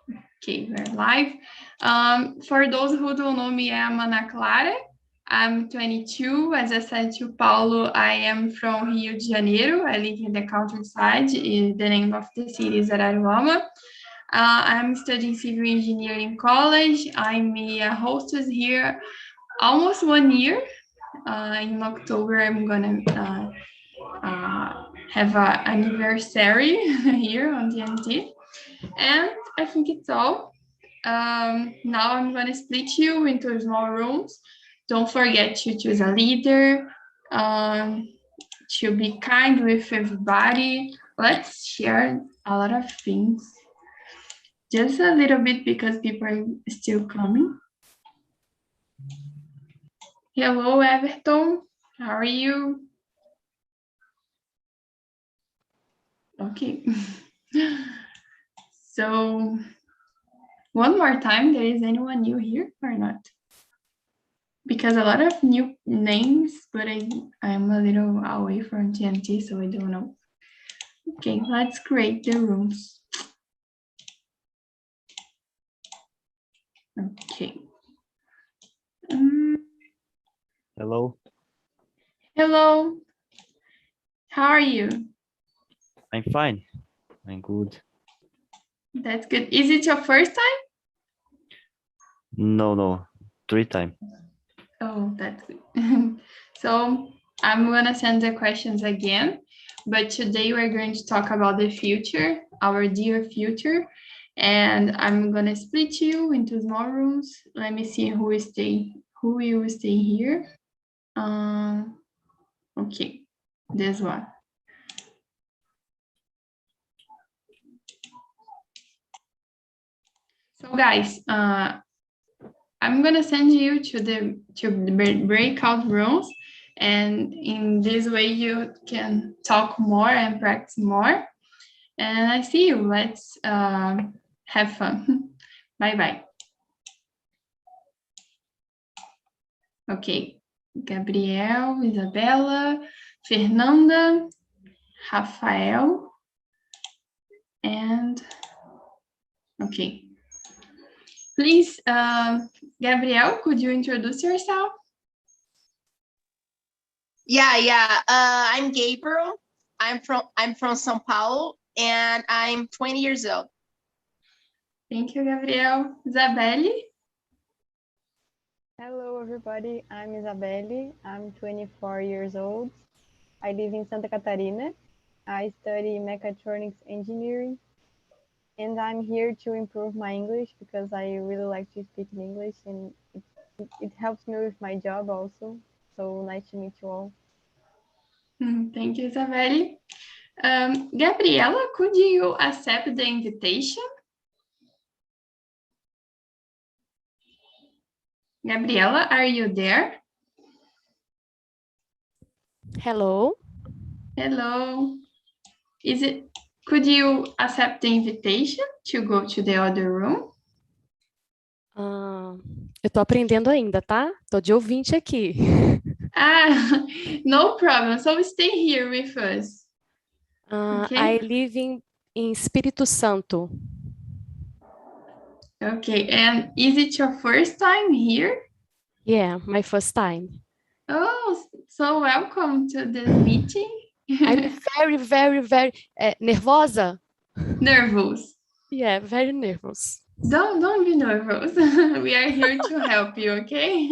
Okay, we're live. For those who don't know me, I'm Ana Clara. I'm 22. As I said to Paulo, I am from Rio de Janeiro. I live in the countryside. The name of the city is Araruama. I'm studying civil engineering in college. I'm a hostess here almost 1 year. In October, I'm gonna have an anniversary here on TNT. And I think it's all. Now I'm going to split you into small rooms. Don't forget to choose a leader, to be kind with everybody. Let's share a lot of things. Just a little bit because people are still coming. Hello, Everton. How are you? Okay. So, one more time, there is anyone new here or not? Because a lot of new names, but I'm a little away from TNT, so I don't know. Okay, let's create the rooms. Okay. Hello. Hello. How are you? I'm fine. I'm good. That's good. Is it your first time? No. 3 times. Oh, that's good. So I'm gonna send the questions again, but today we're going to talk about the future, our dear future, and I'm gonna split you into small rooms. Let me see who will stay here. Okay, this one. So guys, I'm gonna send you to the breakout rooms, and in this way you can talk more and practice more. And I see you. Let's have fun. Bye-bye. Okay, Gabriel, Isabella, Fernanda, Rafael, and okay. Please, Gabriel, could you introduce yourself? Yeah. I'm Gabriel. I'm from São Paulo, and I'm 20 years old. Thank you, Gabriel. Isabelle? Hello, everybody. I'm Isabelle. I'm 24 years old. I live in Santa Catarina. I study mechatronics engineering, and I'm here to improve my English because I really like to speak in English, and it helps me with my job also. So nice to meet you all. Thank you, Isabelle. Gabriela, could you accept the invitation? Gabriela, are you there? Hello. Hello. Could you accept the invitation to go to the other room? Eu tô aprendendo ainda, tá? Tô de ouvinte aqui. No problem. So stay here with us. Okay. I live in Espírito Santo. Okay, and is it your first time here? Yeah, my first time. Oh, so welcome to this meeting. I'm very nervosa. Nervous. Yeah, very nervous. Don't be nervous. We are here to help you, okay?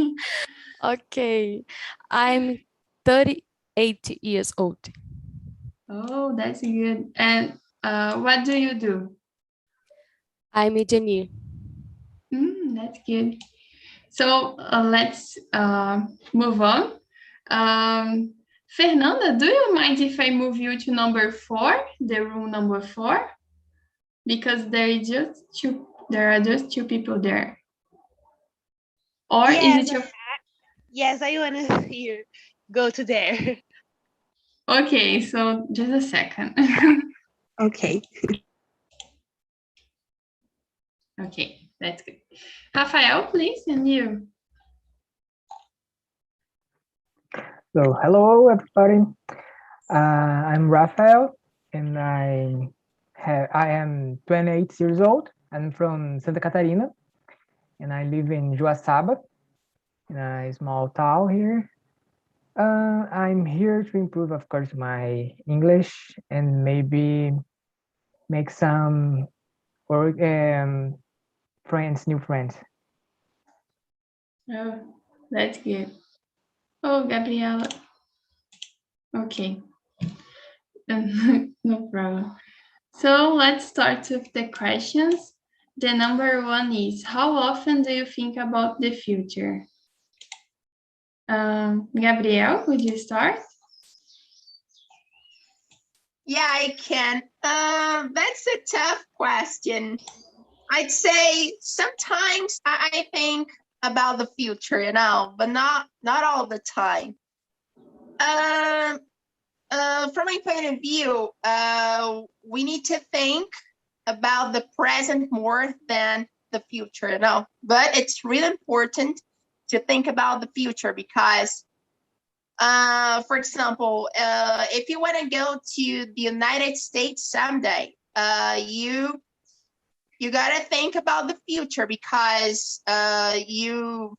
Okay. I'm 38 years old. Oh, that's good. And what do you do? I'm engineer. That's good. So let's move on. Fernanda, do you mind if I move you to number 4, the room number 4? Because there are just two people there. Or yes, is it your... Yes, I want to go to there. Okay, so just a second. Okay. Okay, that's good. Rafael, please, and you. So hello everybody. I'm Rafael, and I am 28 years old. I'm from Santa Catarina, and I live in Joaçaba, in a small town here. I'm here to improve, of course, my English and maybe make some or friends, new friends. Oh, that's good. Oh, Gabriela. Okay. No problem. So let's start with the questions. The number one is, how often do you think about the future? Gabriel, would you start? Yeah, I can. That's a tough question. I'd say sometimes I think about the future, but not all the time. From my point of view, we need to think about the present more than the future, but it's really important to think about the future because, for example, if you want to go to the United States someday, you got to think about the future because you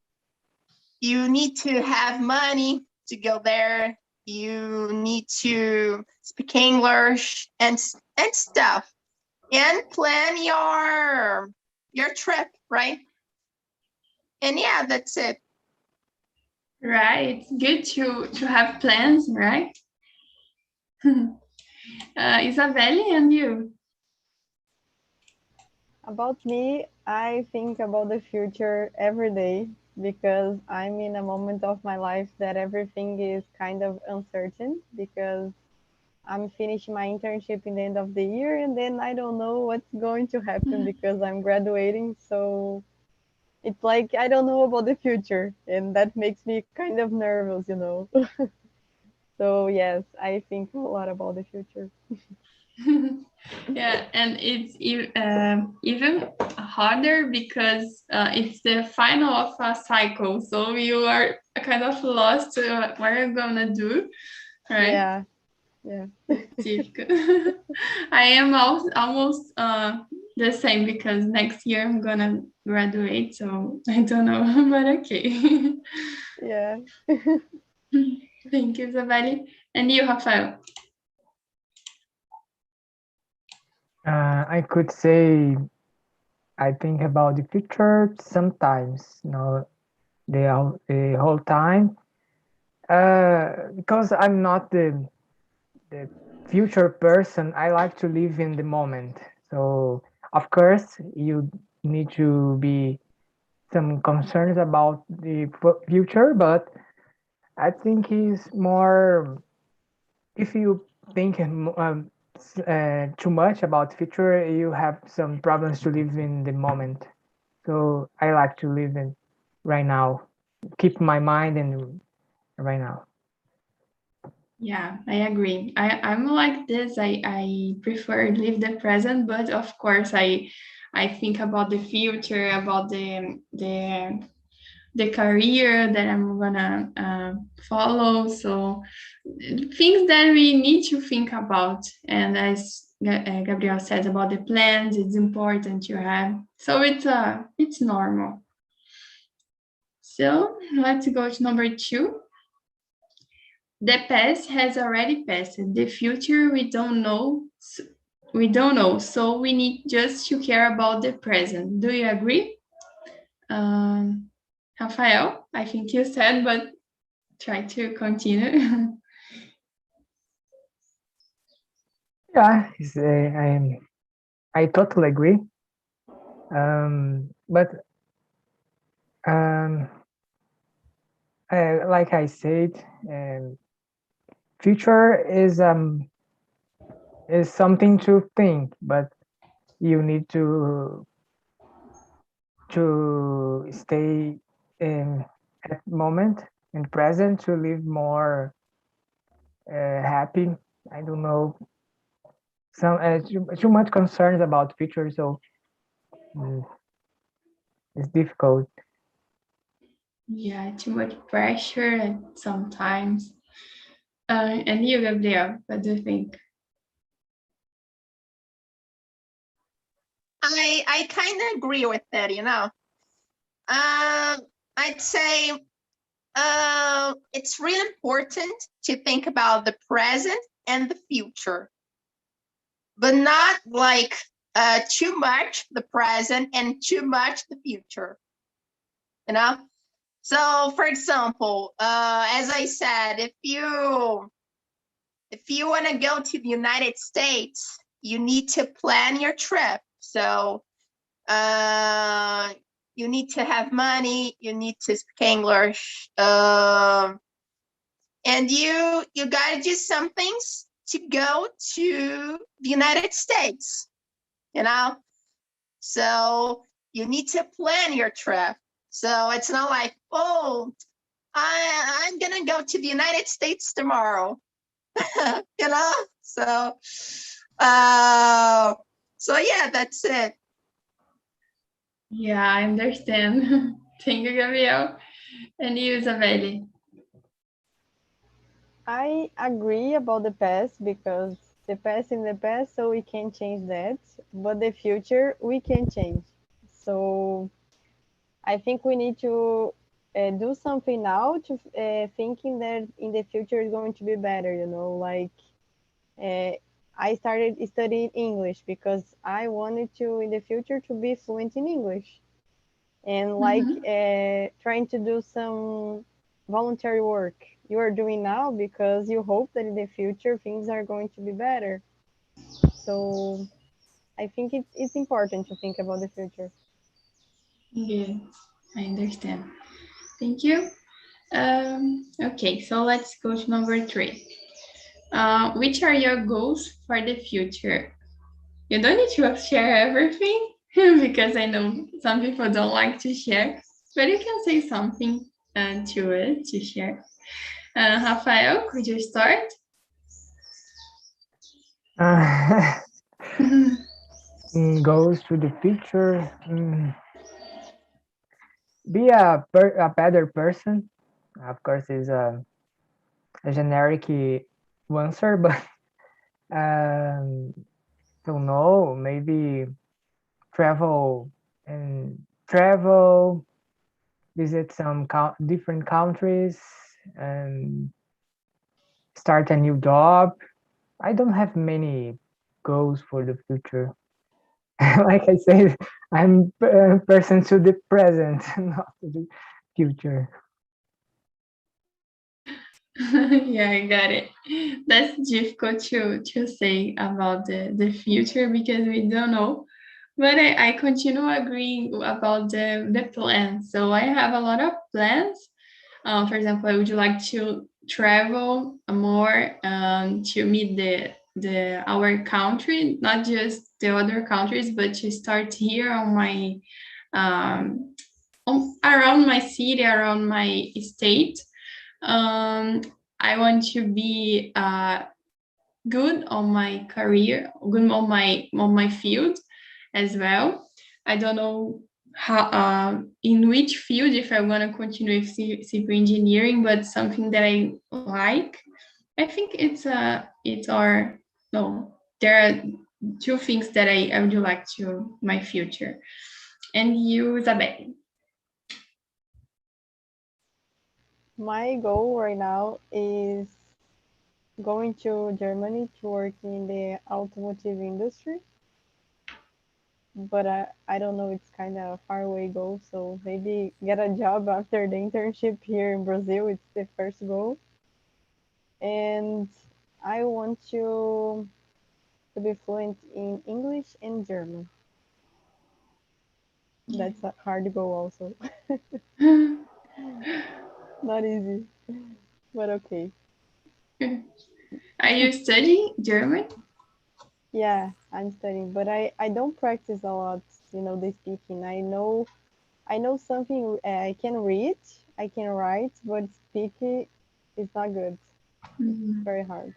need to have money to go there. You need to speak English and stuff, and plan your trip, right? And yeah, that's it. Right, it's good to have plans, right? Isabelle, and you? About me, I think about the future every day because I'm in a moment of my life that everything is kind of uncertain because I'm finishing my internship in the end of the year and then I don't know what's going to happen because I'm graduating. So it's like I don't know about the future and that makes me kind of nervous, So yes, I think a lot about the future. Yeah, and it's even harder because it's the final of a cycle, so you are kind of lost what you're gonna do, right? Yeah. Difficult. I am almost the same because next year I'm gonna graduate, so I don't know, but okay. Yeah. Thank you, Isabelle. And you, Rafael? I could say I think about the future sometimes, the whole time. Because I'm not the future person, I like to live in the moment. So of course you need to be some concerns about the future, but I think it's more if you think too much about future, you have some problems to live in the moment. So I like to live in right now, keep my mind in right now. Yeah, I agree. I'm like this. I prefer live the present, but of course I think about the future, about the career that I'm gonna follow. So things that we need to think about. And as Gabriel said about the plans, it's important to have. So it's normal. So let's go to number 2. The past has already passed. The future we don't know. So we need just to care about the present. Do you agree? Rafael, I think you said, but try to continue. Yeah, I totally agree. But like I said, future is something to think, but you need to stay in at moment in present to live more happy. I don't know, some too much concerns about future, so mm, it's difficult. Yeah, too much pressure sometimes. And you, Gabriel, what do you think? I kind of agree with that, you know. I'd say it's really important to think about the present and the future, but not like too much the present and too much the future, you know. So, for example, as I said, if you want to go to the United States, you need to plan your trip. So you need to have money, you need to speak English, and you got to do some things to go to the United States, you know? So you need to plan your trip. So it's not like, oh, I'm going to go to the United States tomorrow, you know? So yeah, that's it. Yeah, I understand. Thank you, Gabriel. And you, Isabelle? I agree about the past because the past in the past, so we can change that. But the future, we can change. So I think we need to do something now to thinking that in the future is going to be better, you know, like I started studying English because I wanted to in the future to be fluent in English and like trying to do some voluntary work you are doing now because you hope that in the future things are going to be better. So I think it's important to think about the future. Yeah, I understand. Thank you. Okay, so let's go to number 3. Which are your goals for the future? You don't need to share everything because I know some people don't like to share, but you can say something to share. Rafael, could you start? Goes to the future. Be a better person. Of course, is a generic answer, but don't know. Maybe travel, visit some different countries, and start a new job. I don't have many goals for the future. Like I said, I'm a person to the present, not to the future. Yeah, I got it. That's difficult to say about the future because we don't know. But I continue agreeing about the plans. So I have a lot of plans. For example, I would like to travel more to meet our country, not just the other countries, but to start here on my around my city, around my state. I want to be good on my career, good on my field as well. I don't know how in which field if I'm gonna continue with civil engineering, but something that I like. I think there are 2 things that I would like to my future. And you, Isabel? My goal right now is going to Germany to work in the automotive industry. But I don't know, it's kind of a far away goal. So maybe get a job after the internship here in Brazil. It's the first goal. And I want to be fluent in English and German. That's a hard goal also. Not easy, but okay. Are you studying German? Yeah, I'm studying, but I don't practice a lot, you know, the speaking. I know something, I can read, I can write, but speaking is not good. It's very hard.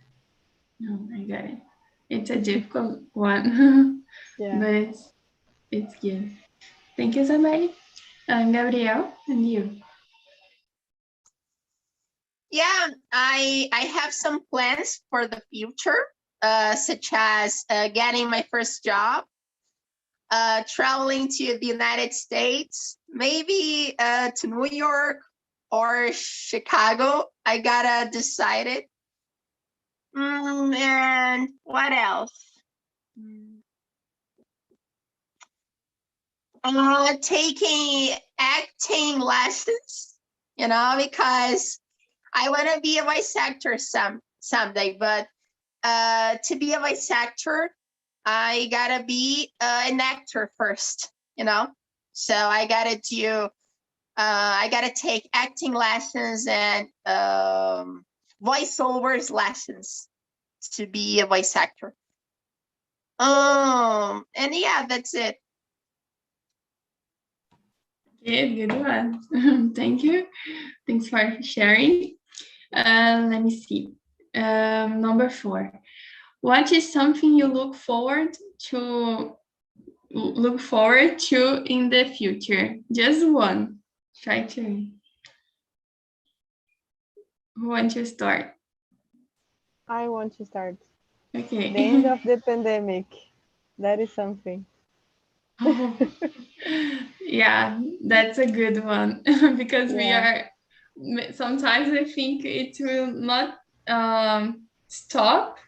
No, I got it. It's a difficult one, Yeah. but it's good. Thank you, somebody. Gabriel, and you. Yeah, I have some plans for the future, such as getting my first job. traveling to the United States, maybe to New York or Chicago. I gotta decide it. And what else? Taking acting lessons, because I want to be a voice actor someday. But to be a voice actor, I gotta be an actor first, So I gotta take acting lessons and voiceovers lessons to be a voice actor. And yeah, that's it. Good one. Thank you. Thanks for sharing. Let me see. Number 4. What is something you look forward to in the future? Just one. Try to. Who wants to start? I want to start. Okay. The end of the pandemic. That is something. Oh, yeah, that's a good one because we are sometimes I think it will not stop,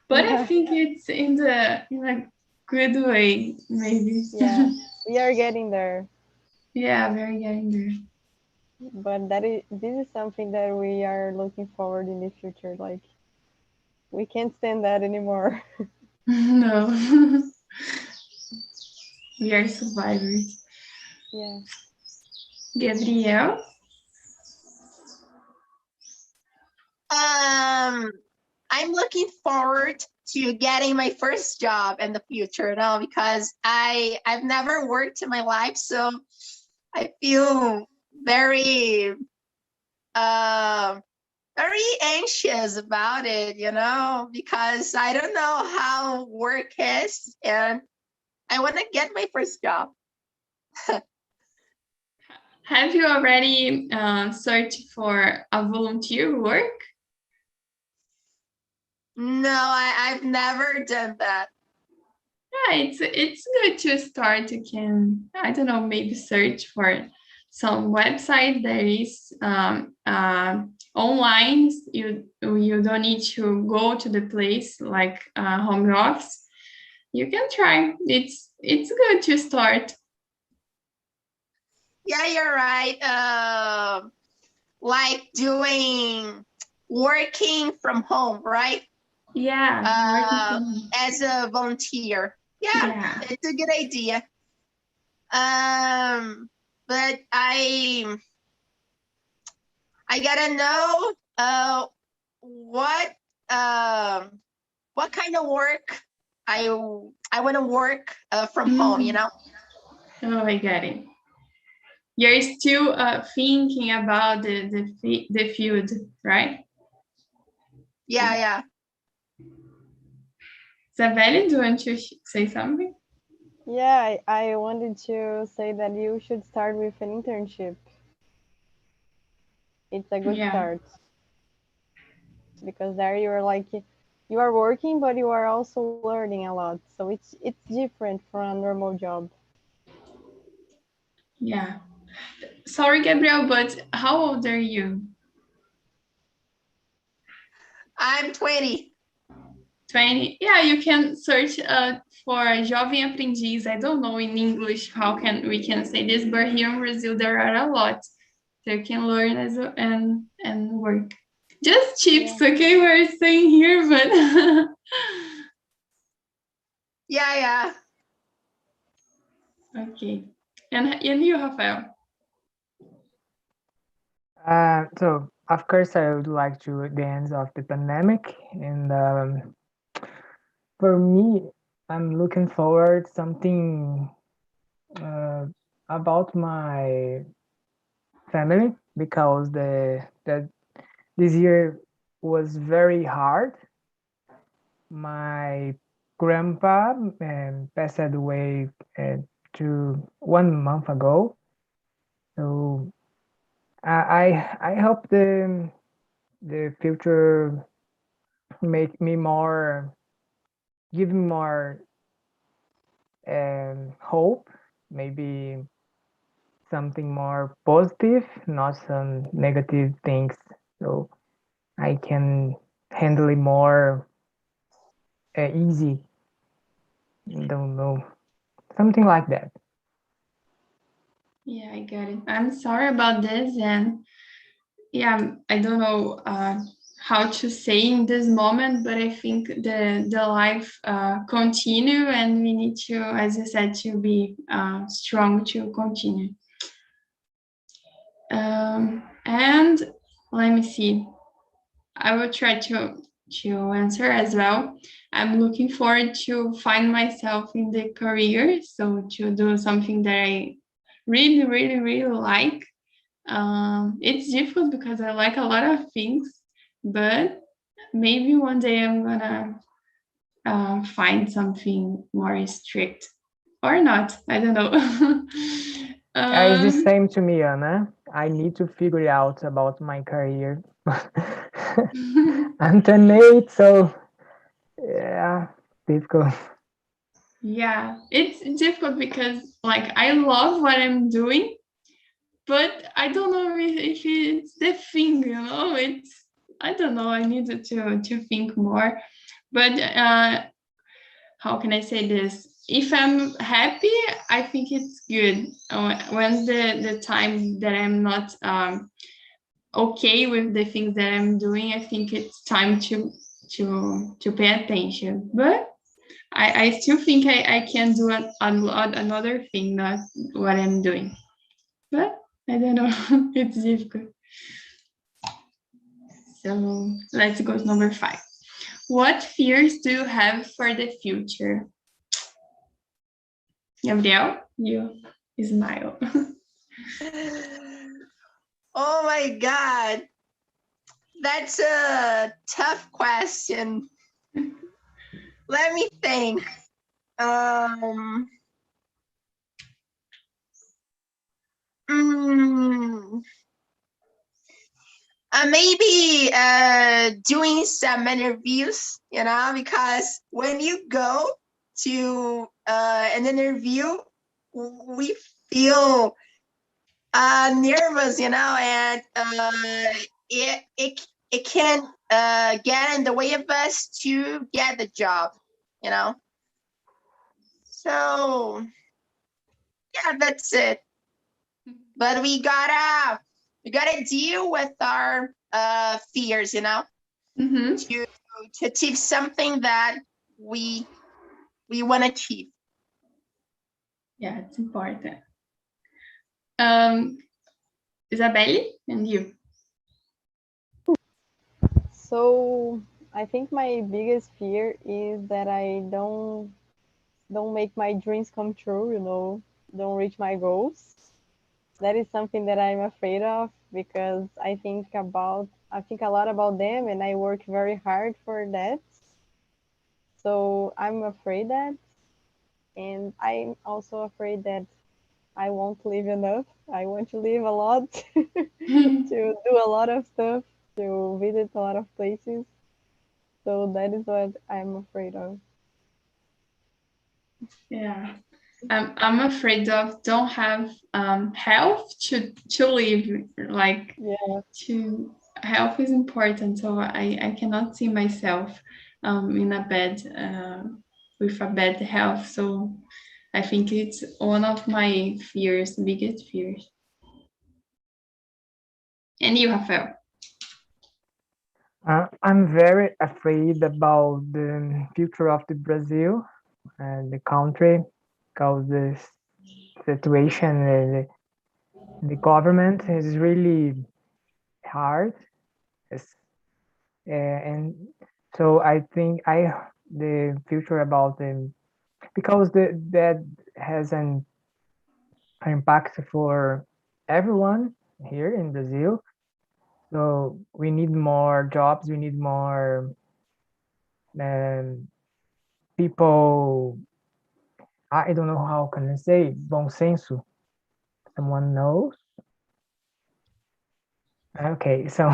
but I think it's in a good way, maybe. Yeah, we are getting there. Yeah, we're getting there. But this is something that we are looking forward in the future. Like, we can't stand that anymore. No. We are survivors. Yeah. Gabriel? I'm looking forward to getting my first job in the future, because I've never worked in my life, so I feel very very anxious about it, because I don't know how work is, and I want to get my first job. Have you already searched for a volunteer work? No, I've never done that. Yeah, it's good to start. You can, I don't know, maybe search for some website that is online. You don't need to go to the place like home office. You can try. It's good to start. Yeah, you're right. Like working from home, right? Yeah. As a volunteer. Yeah, it's a good idea. But I gotta know what kind of work I want to work from home, Oh, I get it. You're still thinking about the field, right? Yeah. Isabelle, do you want to say something? Yeah, I wanted to say that you should start with an internship. It's a good start. Because there you are working, but you are also learning a lot. So it's different from a normal job. Yeah. Sorry, Gabriel, but how old are you? I'm 20. 20. Yeah, you can search for Jovem Aprendiz. I don't know in English how we can say this, but here in Brazil there are a lot. So you can learn and work. Just tips, okay? We're staying here, but Yeah. Okay. And you, Rafael? So of course I would like to the end of the pandemic, and for me, I'm looking forward something about my family, because this year was very hard. My grandpa passed away to 1 month ago, so I hope the future make me more, give me more hope, maybe something more positive, not some negative things. So I can handle it more easy. Don't know, something like that. Yeah, I get it. I'm sorry about this, and yeah, I don't know how to say in this moment, but I think the life continue, and we need to, as I said, to be strong to continue. And let me see. I will try to answer as well. I'm looking forward to find myself in the career, so to do something that I really, really, really like. It's difficult because I like a lot of things, but maybe one day I'm gonna find something more strict or not. I don't know. It's the same to me, Anna. I need to figure it out about my career. I'm 28, so yeah, difficult. Yeah, it's difficult because like I love what I'm doing, but I don't know if it's the thing, you know. It's, I don't know. I needed to think more, but how can I say this? If I'm happy, I think it's good. When the time that I'm not okay with the things that I'm doing, I think it's time to pay attention. But I still think I can do another thing, not what I'm doing. But I don't know. It's difficult. So let's go to number 5. What fears do you have for the future? Gabriel, you smile. Oh my God. That's a tough question. Let me think. Maybe doing some interviews, you know, because when you go to an interview, we feel nervous, you know, and it can get in the way of us to get the job, you know. So yeah, that's it. But we gotta deal with our fears, you know, to achieve something that we want to achieve. Yeah, it's important. Isabelle, and you? So I think my biggest fear is that I don't make my dreams come true, you know, don't reach my goals. That is something that I'm afraid of because I think a lot about them and I work very hard for that. So I'm afraid that, and I'm also afraid that I won't live enough. I want to live a lot, to do a lot of stuff, to visit a lot of places. So that is what I'm afraid of. Yeah. I'm afraid of don't have health to live, like Yeah. to health is important, so I cannot see myself in a bed with a bad health. So I think it's one of my fears, biggest fears. And you, Rafael? I'm very afraid about the future of the Brazil and the country because the situation, the government is really hard. And so I think the future about them, because that has an impact for everyone here in Brazil. So we need more jobs. We need more people. I don't know how can I say bom senso. Someone knows? Okay, so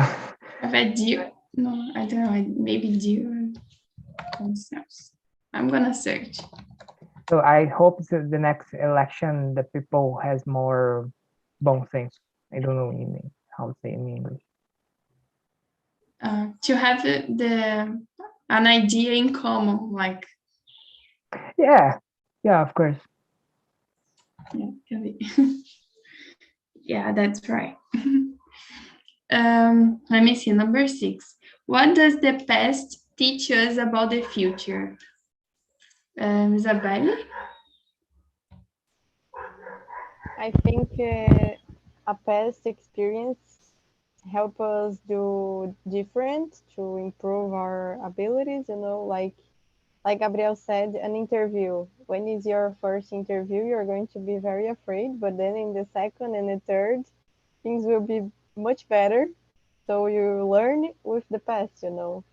Have a deal? No, I don't know. Maybe deal. I'm gonna search. So I hope the next election the people has more bom senso. I don't know how to say in English. To have an idea in common, like Yeah, of course. yeah, yeah, that's right. Let me see, number 6. What does the past teach us about the future? Isabelle? I think a past experience help us do different to improve our abilities, like Gabriel said, an interview. When is your first interview, you're going to be very afraid, but then in the second and the third, things will be much better. So you learn with the past. So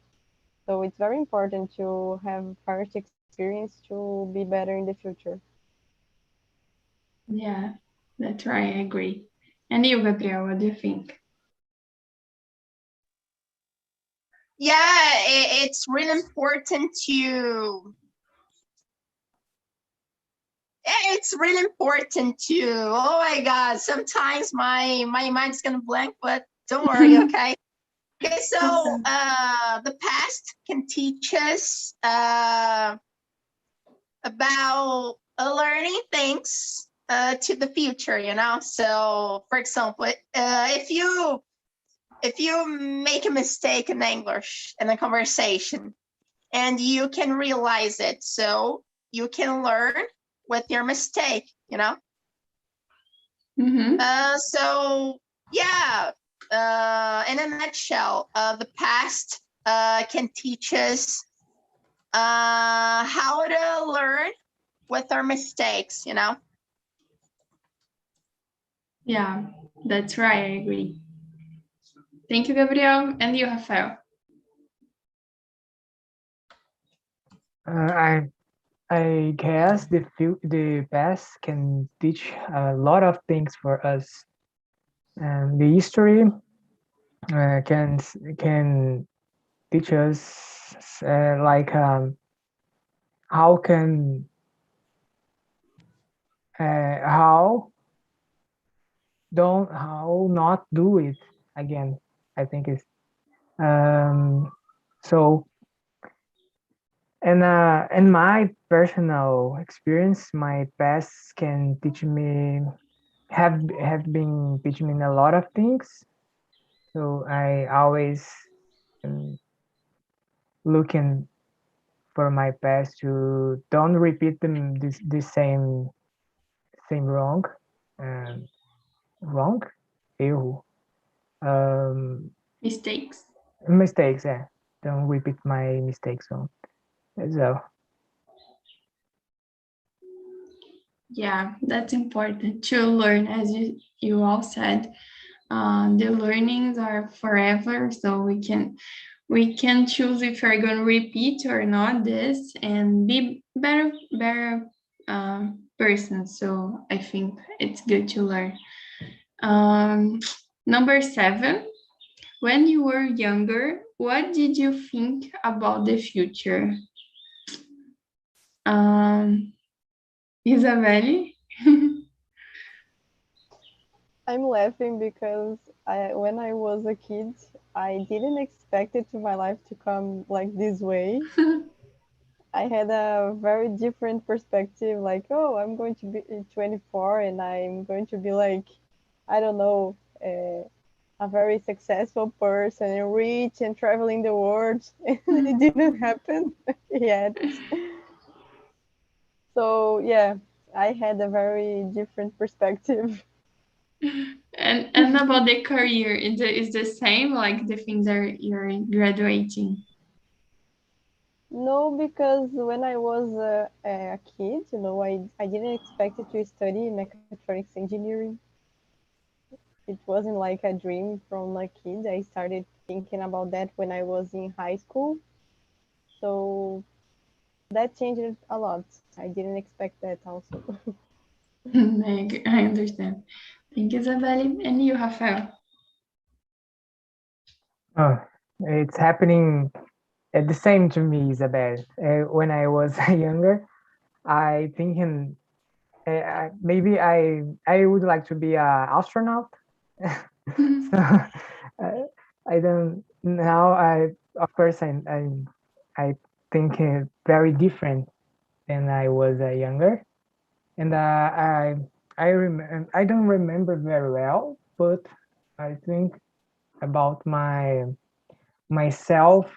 it's very important to have first experience to be better in the future. Yeah, that's right, I agree. And you, Gabriel, what do you think? Yeah, it's really important to. It's really important to. Oh my God! Sometimes my mind's gonna blank, but don't worry, okay. Okay, so the past can teach us about learning things to the future. So for example, if you make a mistake in English in a conversation and you can realize it, so you can learn with your mistake. Mm-hmm. So yeah, in a nutshell, the past can teach us how to learn with our mistakes. Yeah, that's right, I agree. Thank you, Gabriel. And you, Rafael? I guess the past can teach a lot of things for us, and the history can teach us like how can how not do it again. I think it's so. And in my personal experience, my past can teach me have been teaching me a lot of things. So I always am looking for my past to don't repeat the same um, wrong erro Mistakes? mistakes. Yeah, don't repeat my mistakes. So Yeah, that's important to learn, as you all said. The learnings are forever, so we can choose if we're going to repeat or not this and be better persons. So I think it's good to learn. Number 7, when you were younger, what did you think about the future? Isabelle? I'm laughing because when I was a kid, I didn't expect it to my life to come like this way. I had a very different perspective, like, oh, I'm going to be 24 and I'm going to be like, I don't know, a very successful person and rich and traveling the world. And it didn't happen yet. So yeah, I had a very different perspective. And about the career, is the same, like the things that you're graduating? No, because when I was a kid, I didn't expect to study mechatronics engineering. It wasn't like a dream from a kid. I started thinking about that when I was in high school. So that changed a lot. I didn't expect that also. I understand. Thank you, Isabelle. And you, Rafael? it's happening at the same to me, Isabel. When I was younger, I thinking maybe I would like to be an astronaut. So I don't now. I of course I think very different than I was younger, and I don't remember very well, but I think about myself.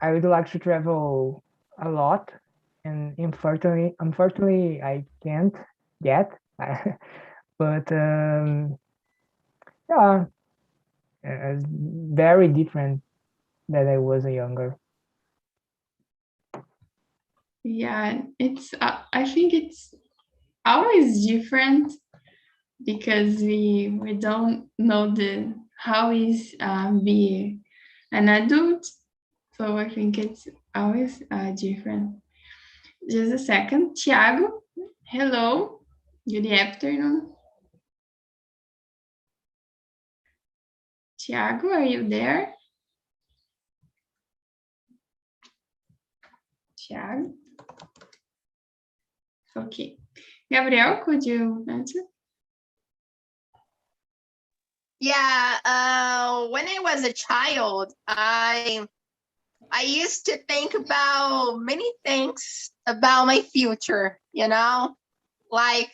I would like to travel a lot, and unfortunately I can't yet. But yeah, very different that I was younger. Yeah, it's I think it's always different because we don't know how is be an adult. So I think it's always different. Just a second. Tiago, hello. Good afternoon. Tiago, are you there? Tiago? Okay. Gabriel, could you answer? Yeah, when I was a child, I used to think about many things about my future, you know? Like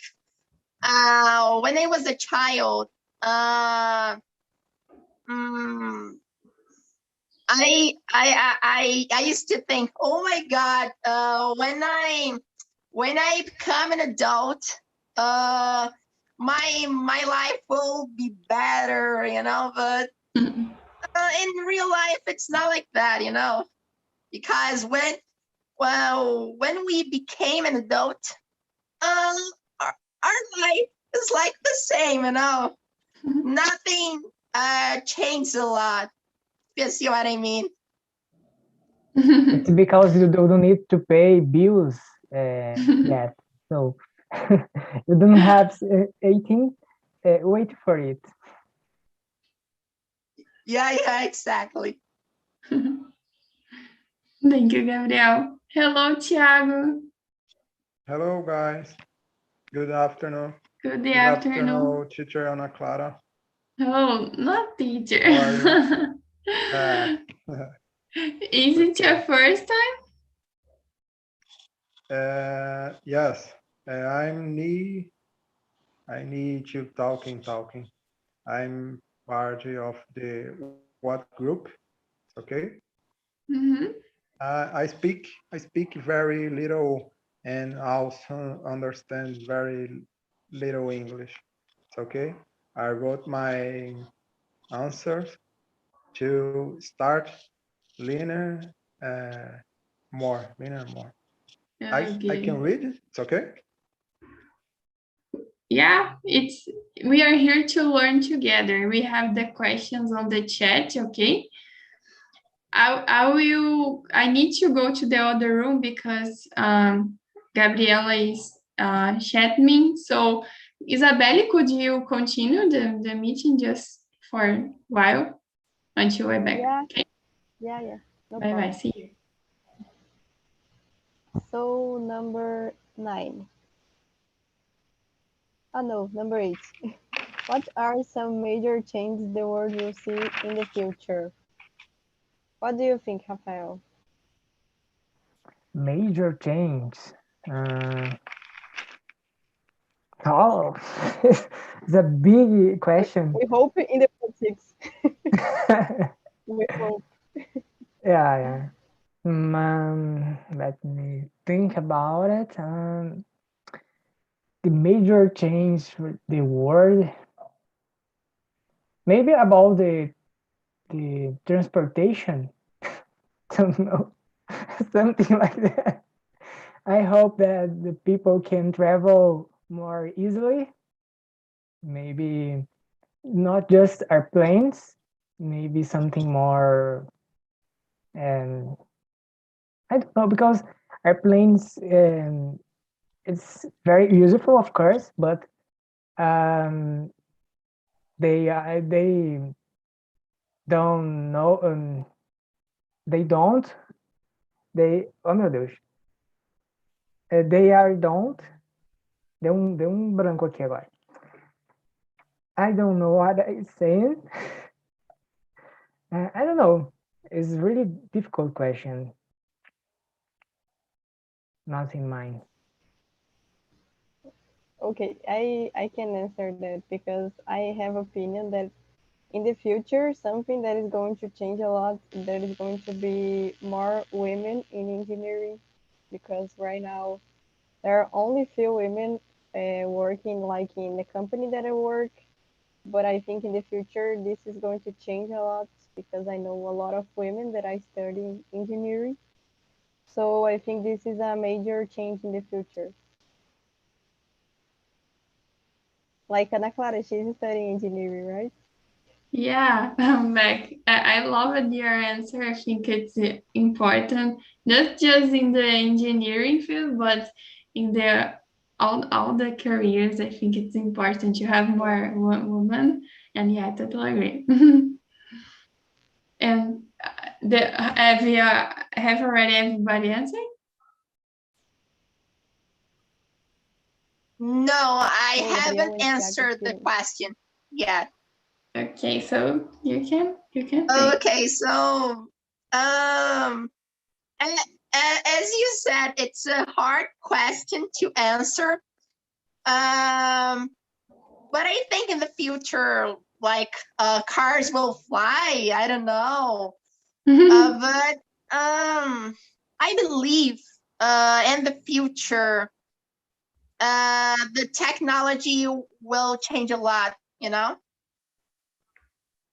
when I was a child, I used to think, oh my God, when I become an adult, my life will be better, you know. But in real life, it's not like that, you know, because when we became an adult, our life is like the same, you know. Nothing changed a lot. You see what I mean? It's because you don't need to pay bills yet, so you don't have 18. Wait for it. Yeah, exactly. Thank you, Gabriel. Hello, Tiago. Hello, guys. Good afternoon. Good afternoon. Teacher Ana Clara. Oh, not teacher. How are you? Is it your first time? Yes, I need to talking. I'm part of the what group? Okay. Mm-hmm. I speak very little and also understand very little English. It's okay. I wrote my answers to start learning more. I Okay. can read it. It's okay. Yeah, we are here to learn together. We have the questions on the chat, okay? I need to go to the other room because Gabriela is chatting. So Isabelle, could you continue the meeting just for a while until I'm back? Yeah. Okay. Yeah. No Bye problem. see you. So number 9. Oh no, number 8. What are some major changes the world will see in the future? What do you think, Rafael? Major change. Oh, it's a big question. We hope in the politics. We hope. Yeah. Let me think about it. The major change for the world, maybe about the transportation. Don't know, something like that. I hope that the people can travel more easily. Maybe not just airplanes, maybe something more. And I don't know, because airplanes, it's very useful, of course, but um, they don't know. They don't Oh meu Deus. They are don't. Deu branco aqui agora. I don't know what I'm saying. I don't know. It's a really difficult question. Not in mind. Okay, I can answer that because I have opinion that in the future, something that is going to change a lot, there is going to be more women in engineering, because right now there are only few women working like in the company that I work. But I think in the future, this is going to change a lot because I know a lot of women that I study engineering. So I think this is a major change in the future. Like Ana Clara, she's studying engineering, right? Yeah, Mac, I love your answer. I think it's important, not just in the engineering field, but in the all the careers. I think it's important to have more women, and yeah, I totally agree. And have already everybody answered? No, I No, Gabriel haven't and Thiago answered the didn't. question yet. Okay, so you can think. Okay, so as you said, it's a hard question to answer. But I think in the future, like cars will fly. I don't know. But I believe in the future, the technology will change a lot, you know?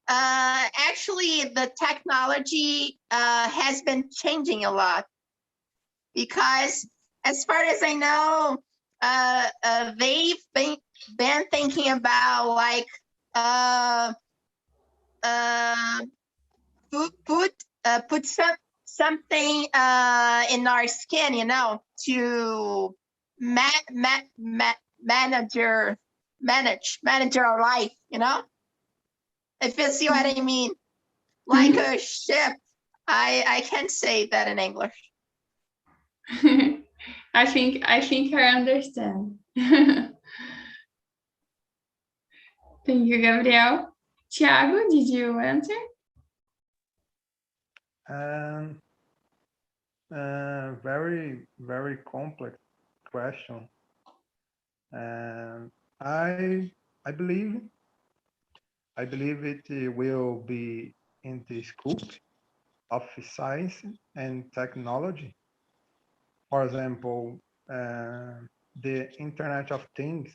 Actually, the technology has been changing a lot because as far as I know, they've been thinking about like put something in our skin, you know, to manage our life, you know, if you see what I mean, like a ship. I can't say that in English. I think I understand. Thank you, Gabriel. Thiago, did you answer? Very, very complex question. And I believe it will be in the scope of science and technology. For example, the Internet of Things,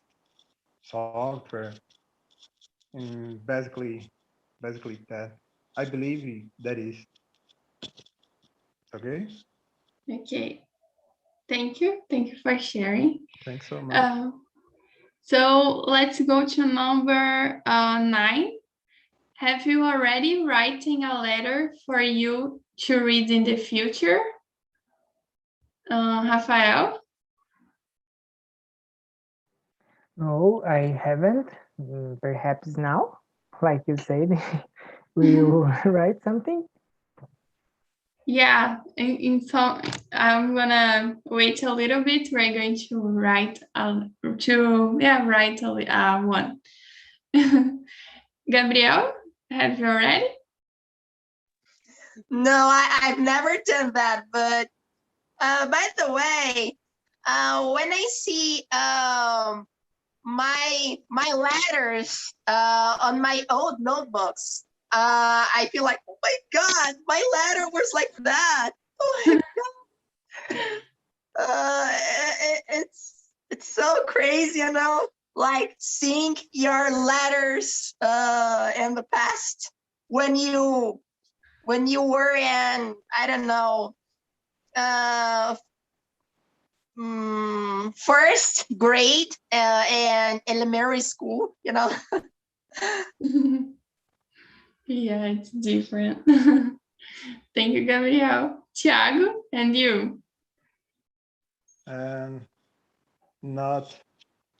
software, and basically that. I believe that is. Okay. Okay. Thank you for sharing. Thanks so much. So let's go to number 9. Have you already writing a letter for you to read in the future? Rafael? No, I haven't. Perhaps now, like you said, we will write something. Yeah, in some, I'm gonna wait a little bit. We're going to write one. Gabriel, have you already? No, I've never done that. But by the way, when I see my letters on my old notebooks, I feel like, oh my God, my letter was like that. Oh my God. It's so crazy, you know, like seeing your letters in the past when you were in, I don't know, first grade and elementary school, you know. Yeah, it's different. Thank you, Gabriel. Thiago, and you? Not.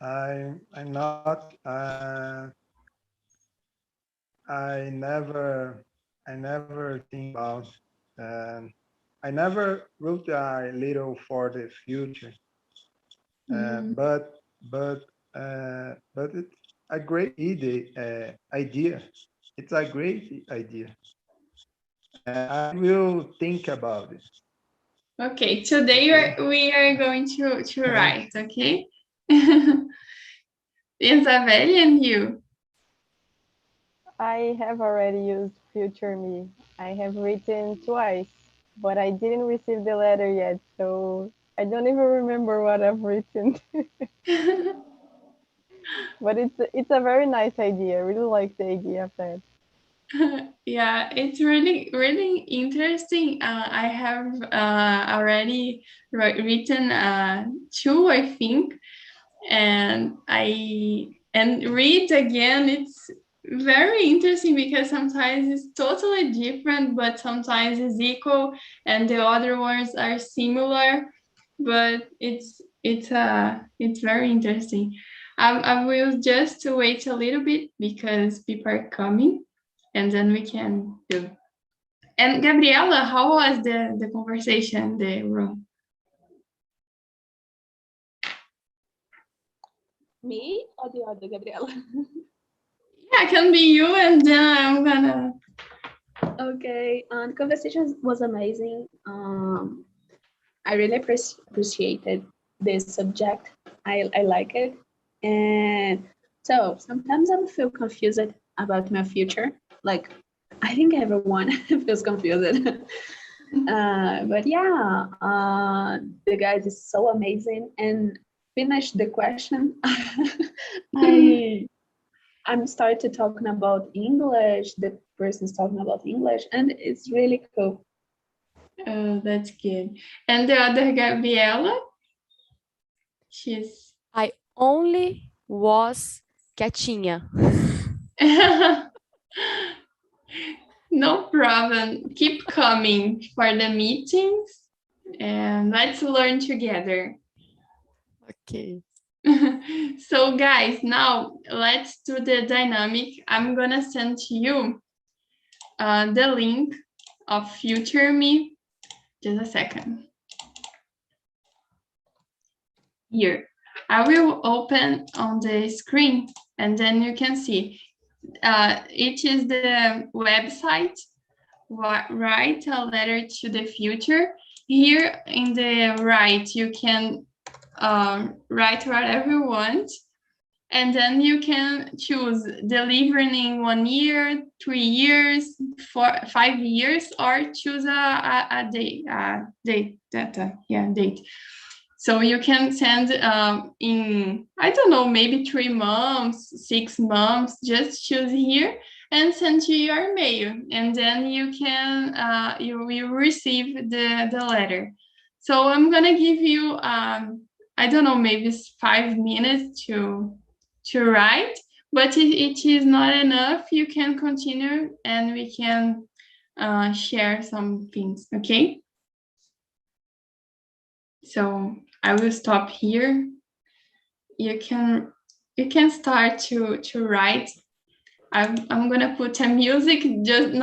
I'm not. I never think about I never wrote a little for the future, but it's a great idea. It's a great idea. I will think about it. Okay, today we are going to write, okay? Isabelle and you. I have already used future me. I have written twice, but I didn't receive the letter yet, so I don't even remember what I've written. But it's a very nice idea. I really like the idea of that. Yeah, it's really, really interesting. I have already written two, I think, and read again. It's very interesting because sometimes it's totally different, but sometimes it's equal, and the other ones are similar. But it's very interesting. I will just wait a little bit because people are coming, and then we can do. And Gabriela, how was the conversation, the room? Me or the other Gabriela? Yeah, it can be you, and then I'm gonna. Okay, the conversation was amazing. I really appreciated this subject. I like it. And so sometimes I feel confused about my future. Like, I think everyone feels confused. But yeah, the guys is so amazing. And finish the question. I'm started talking about English. The person's talking about English, and it's really cool. Oh, that's good. And the other Gabriela, she's. I only was quietinha. No problem. Keep coming for the meetings, and let's learn together. Ok. So guys, now let's do the dynamic. I'm gonna send to you the link of Future Me. Just a second. Here, I will open on the screen, and then you can see. It is the website. Write a letter to the future. Here in the right, you can write whatever you want, and then you can choose delivering in 1 year, 3 years, 5 years, or choose a date. Date. So you can send in, I don't know, maybe 3 months, 6 months. Just choose here and send to your mail, and then you can you will receive the letter. So I'm gonna give you I don't know, maybe 5 minutes to write, but it is not enough. You can continue, and we can share some things. Okay. So I will stop here. You can start to write. I'm gonna put a music,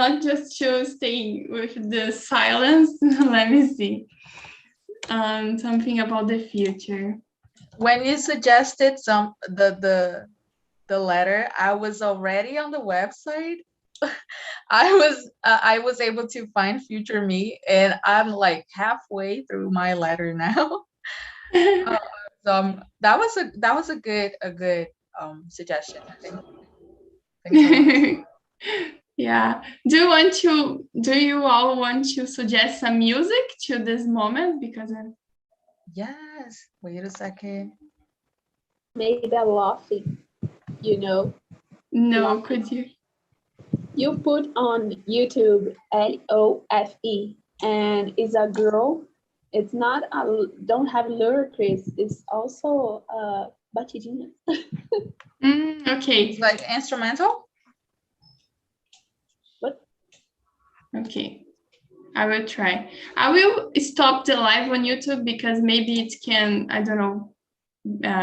not just to stay with the silence. Let me see. Something about the future. When you suggested the letter, I was already on the website. I was able to find Future Me, and I'm like halfway through my letter now. So that was a good suggestion. Thanks so much. Yeah. Do you all want to suggest some music to this moment? Because Yes. Wait a second. Maybe a Lofi, No, Lofi. could you? You put on YouTube LOFE, and it's a girl. It's not don't have lyrics. It's also batidinha. Okay. It's like instrumental. What? Okay. I will try. I will stop the live on YouTube because maybe it can, I don't know,